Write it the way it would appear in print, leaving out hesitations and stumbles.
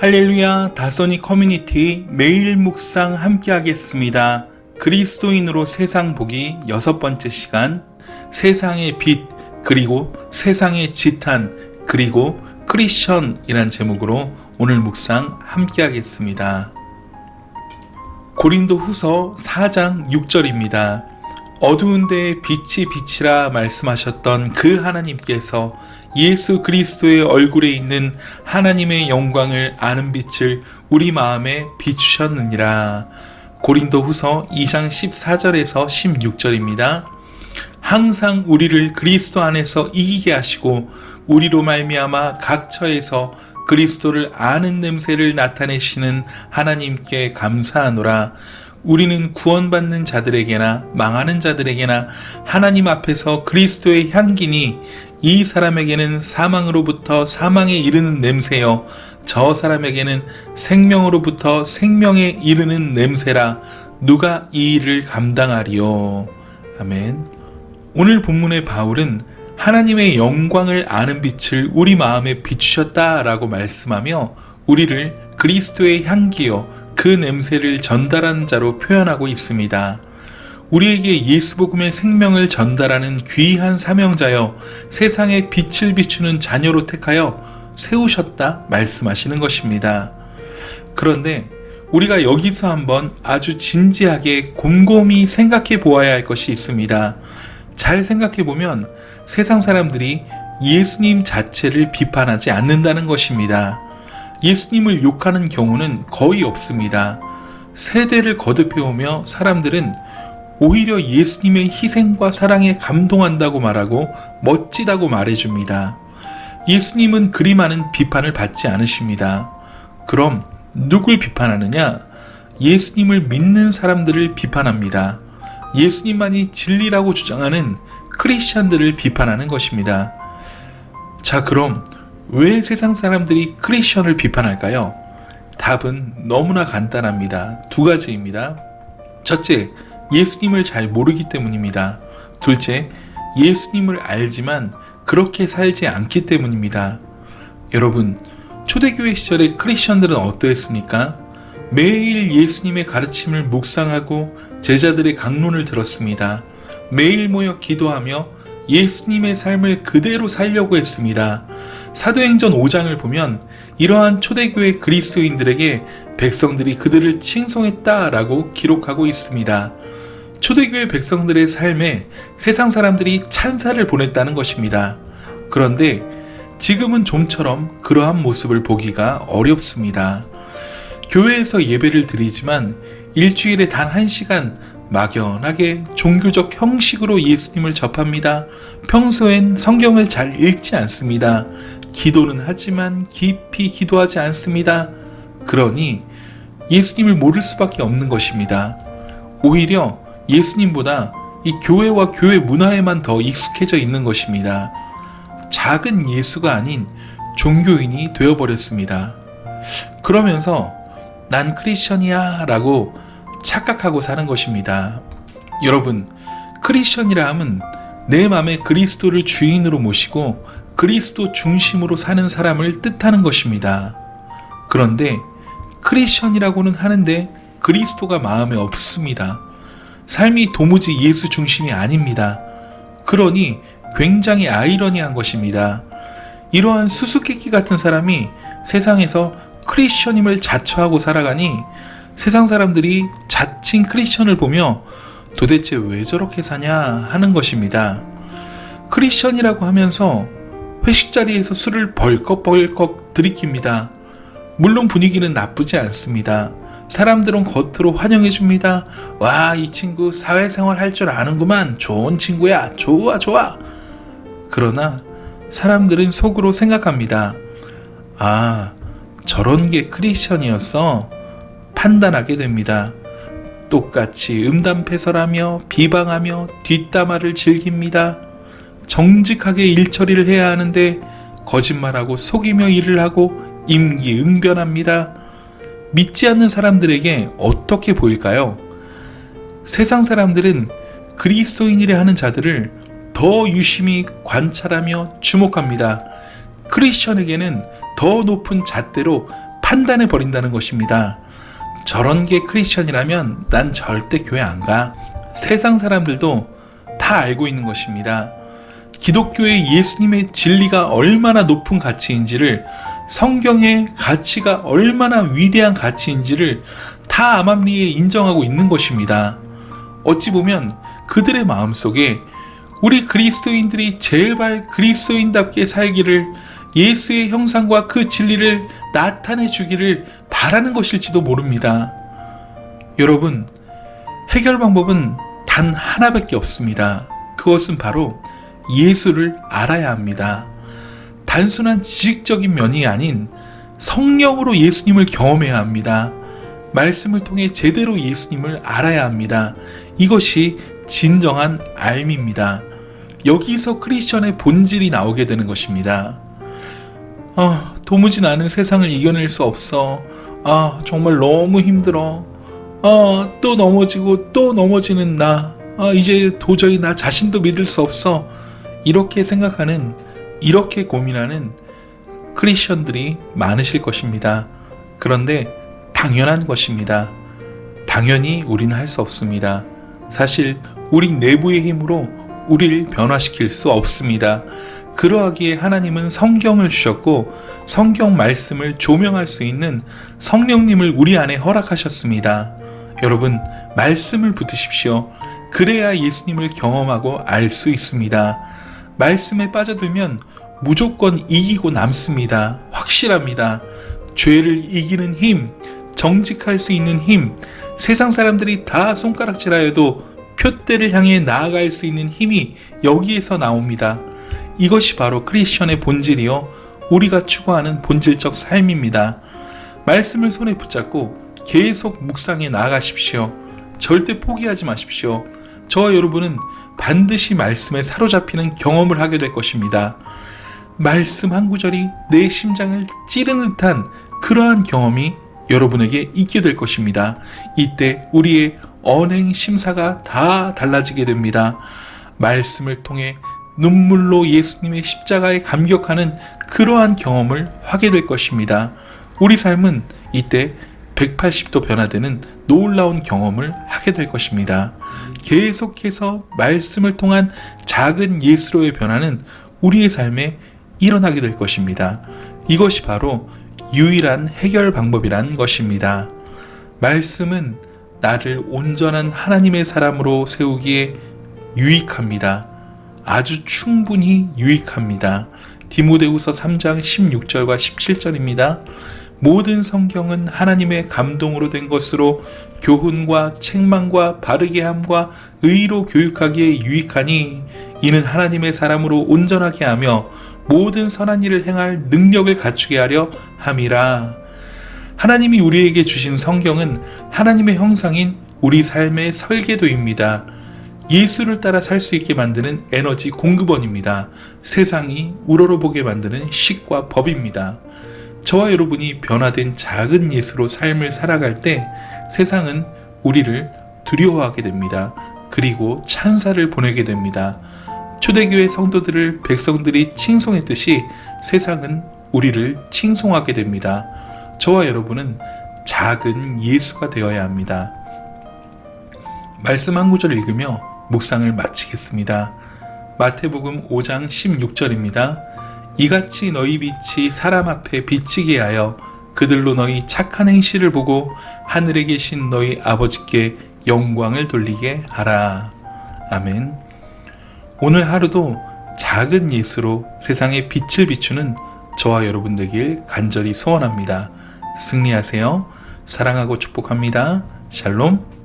할렐루야, 다소니 커뮤니티 매일 묵상 함께 하겠습니다. 그리스도인으로 세상 보기 6번째 시간, 세상의 빛, 그리고 세상의 지탄, 그리고 크리스천이란 제목으로 오늘 묵상 함께 하겠습니다. 고린도 후서 4장 6절입니다. 어두운 데에 빛이 빛이라 말씀하셨던 그 하나님께서 예수 그리스도의 얼굴에 있는 하나님의 영광을 아는 빛을 우리 마음에 비추셨느니라. 고린도 후서 2장 14절에서 16절입니다. 항상 우리를 그리스도 안에서 이기게 하시고 우리로 말미암아 각 처에서 그리스도를 아는 냄새를 나타내시는 하나님께 감사하노라. 우리는 구원받는 자들에게나 망하는 자들에게나 하나님 앞에서 그리스도의 향기니 이 사람에게는 사망으로부터 사망에 이르는 냄새요 저 사람에게는 생명으로부터 생명에 이르는 냄새라. 누가 이 일을 감당하리요. 아멘. 오늘 본문의 바울은 하나님의 영광을 아는 빛을 우리 마음에 비추셨다라고 말씀하며 우리를 그리스도의 향기요 그 냄새를 전달하는 자로 표현하고 있습니다. 우리에게 예수복음의 생명을 전달하는 귀한 사명자여 세상에 빛을 비추는 자녀로 택하여 세우셨다 말씀하시는 것입니다. 그런데 우리가 여기서 한번 아주 진지하게 곰곰이 생각해 보아야 할 것이 있습니다. 잘 생각해 보면 세상 사람들이 예수님 자체를 비판하지 않는다는 것입니다. 예수님을 욕하는 경우는 거의 없습니다. 세대를 거듭해오며 사람들은 오히려 예수님의 희생과 사랑에 감동한다고 말하고 멋지다고 말해줍니다. 예수님은 그리 많은 비판을 받지 않으십니다. 그럼 누굴 비판하느냐? 예수님을 믿는 사람들을 비판합니다. 예수님만이 진리라고 주장하는 크리스천들을 비판하는 것입니다. 자, 그럼 왜 세상 사람들이 크리스천을 비판할까요? 답은 너무나 간단합니다. 두 가지입니다. 첫째, 예수님을 잘 모르기 때문입니다. 둘째, 예수님을 알지만 그렇게 살지 않기 때문입니다. 여러분, 초대교회 시절의 크리스천들은 어떠했습니까? 매일 예수님의 가르침을 묵상하고 제자들의 강론을 들었습니다. 매일 모여 기도하며 예수님의 삶을 그대로 살려고 했습니다. 사도행전 5장을 보면 이러한 초대교회 그리스도인들에게 백성들이 그들을 칭송했다라고 기록하고 있습니다. 초대교회 백성들의 삶에 세상 사람들이 찬사를 보냈다는 것입니다. 그런데 지금은 좀처럼 그러한 모습을 보기가 어렵습니다. 교회에서 예배를 드리지만 일주일에 단 1시간 막연하게 종교적 형식으로 예수님을 접합니다. 평소엔 성경을 잘 읽지 않습니다. 기도는 하지만 깊이 기도하지 않습니다. 그러니 예수님을 모를 수밖에 없는 것입니다. 오히려 예수님보다 이 교회와 교회 문화에만 더 익숙해져 있는 것입니다. 작은 예수가 아닌 종교인이 되어버렸습니다. 그러면서 난 크리스천이야 라고 착각하고 사는 것입니다. 여러분, 크리스천이라 함은 내 맘에 그리스도를 주인으로 모시고 그리스도 중심으로 사는 사람을 뜻하는 것입니다. 그런데 크리스천이라고는 하는데 그리스도가 마음에 없습니다. 삶이 도무지 예수 중심이 아닙니다. 그러니 굉장히 아이러니한 것입니다. 이러한 수수께끼 같은 사람이 세상에서 크리스천임을 자처하고 살아가니 세상 사람들이 자칭 크리스천을 보며 도대체 왜 저렇게 사냐 하는 것입니다. 크리스천이라고 하면서 회식 자리에서 술을 벌컥벌컥 들이킵니다. 물론 분위기는 나쁘지 않습니다. 사람들은 겉으로 환영해줍니다. 와, 이 친구 사회생활 할 줄 아는구만. 좋은 친구야. 좋아, 좋아. 그러나 사람들은 속으로 생각합니다. 아, 저런 게 크리스천이었어? 판단하게 됩니다. 똑같이 음담패설하며 비방하며 뒷담화를 즐깁니다. 정직하게 일처리를 해야 하는데 거짓말하고 속이며 일을 하고 임기응변합니다. 믿지 않는 사람들에게 어떻게 보일까요? 세상 사람들은 그리스도인이라 하는 자들을 더 유심히 관찰하며 주목합니다. 크리스천에게는 더 높은 잣대로 판단해 버린다는 것입니다. 저런 게 크리스천이라면 난 절대 교회 안 가. 세상 사람들도 다 알고 있는 것입니다. 기독교의 예수님의 진리가 얼마나 높은 가치인지를, 성경의 가치가 얼마나 위대한 가치인지를 다 암암리에 인정하고 있는 것입니다. 어찌 보면 그들의 마음속에 우리 그리스도인들이 제발 그리스도인답게 살기를, 예수의 형상과 그 진리를 나타내 주기를 바라는 것일지도 모릅니다. 여러분, 해결 방법은 단 하나밖에 없습니다. 그것은 바로 예수를 알아야 합니다. 단순한 지식적인 면이 아닌 성령으로 예수님을 경험해야 합니다. 말씀을 통해 제대로 예수님을 알아야 합니다. 이것이 진정한 알미입니다. 여기서 크리스천의 본질이 나오게 되는 것입니다. 도무지 나는 세상을 이겨낼 수 없어. 정말 너무 힘들어. 또 넘어지고 또 넘어지는 나. 이제 도저히 나 자신도 믿을 수 없어. 이렇게 생각하는, 이렇게 고민하는 크리스천들이 많으실 것입니다. 그런데 당연한 것입니다. 당연히 우리는 할 수 없습니다. 사실 우리 내부의 힘으로 우리를 변화시킬 수 없습니다. 그러하기에 하나님은 성경을 주셨고 성경 말씀을 조명할 수 있는 성령님을 우리 안에 허락하셨습니다. 여러분, 말씀을 붙드십시오. 그래야 예수님을 경험하고 알 수 있습니다. 말씀에 빠져들면 무조건 이기고 남습니다. 확실합니다. 죄를 이기는 힘, 정직할 수 있는 힘, 세상 사람들이 다 손가락질하여도 표대를 향해 나아갈 수 있는 힘이 여기에서 나옵니다. 이것이 바로 크리스천의 본질이요, 우리가 추구하는 본질적 삶입니다. 말씀을 손에 붙잡고 계속 묵상해 나아가십시오. 절대 포기하지 마십시오. 저와 여러분은 반드시 말씀에 사로잡히는 경험을 하게 될 것입니다. 말씀 한 구절이 내 심장을 찌르는 듯한 그러한 경험이 여러분에게 있게 될 것입니다. 이때 우리의 언행 심사가 다 달라지게 됩니다. 말씀을 통해 눈물로 예수님의 십자가에 감격하는 그러한 경험을 하게 될 것입니다. 우리 삶은 이때 180도 변화되는 놀라운 경험을 하게 될 것입니다. 계속해서 말씀을 통한 작은 예수로의 변화는 우리의 삶에 일어나게 될 것입니다. 이것이 바로 유일한 해결 방법이란 것입니다. 말씀은 나를 온전한 하나님의 사람으로 세우기에 유익합니다. 아주 충분히 유익합니다. 디모데후서 3장 16절과 17절입니다. 모든 성경은 하나님의 감동으로 된 것으로 교훈과 책망과 바르게 함과 의로 교육하기에 유익하니 이는 하나님의 사람으로 온전하게 하며 모든 선한 일을 행할 능력을 갖추게 하려 함이라. 하나님이 우리에게 주신 성경은 하나님의 형상인 우리 삶의 설계도입니다. 예수를 따라 살 수 있게 만드는 에너지 공급원입니다. 세상이 우러러보게 만드는 식과 법입니다. 저와 여러분이 변화된 작은 예수로 삶을 살아갈 때 세상은 우리를 두려워하게 됩니다. 그리고 찬사를 보내게 됩니다. 초대교회 성도들을 백성들이 칭송했듯이 세상은 우리를 칭송하게 됩니다. 저와 여러분은 작은 예수가 되어야 합니다. 말씀 한 구절 읽으며 묵상을 마치겠습니다. 마태복음 5장 16절입니다. 이같이 너희 빛이 사람 앞에 비치게 하여 그들로 너희 착한 행실을 보고 하늘에 계신 너희 아버지께 영광을 돌리게 하라. 아멘. 오늘 하루도 작은 예수로 세상에 빛을 비추는 저와 여러분 되길 간절히 소원합니다. 승리하세요. 사랑하고 축복합니다. 샬롬.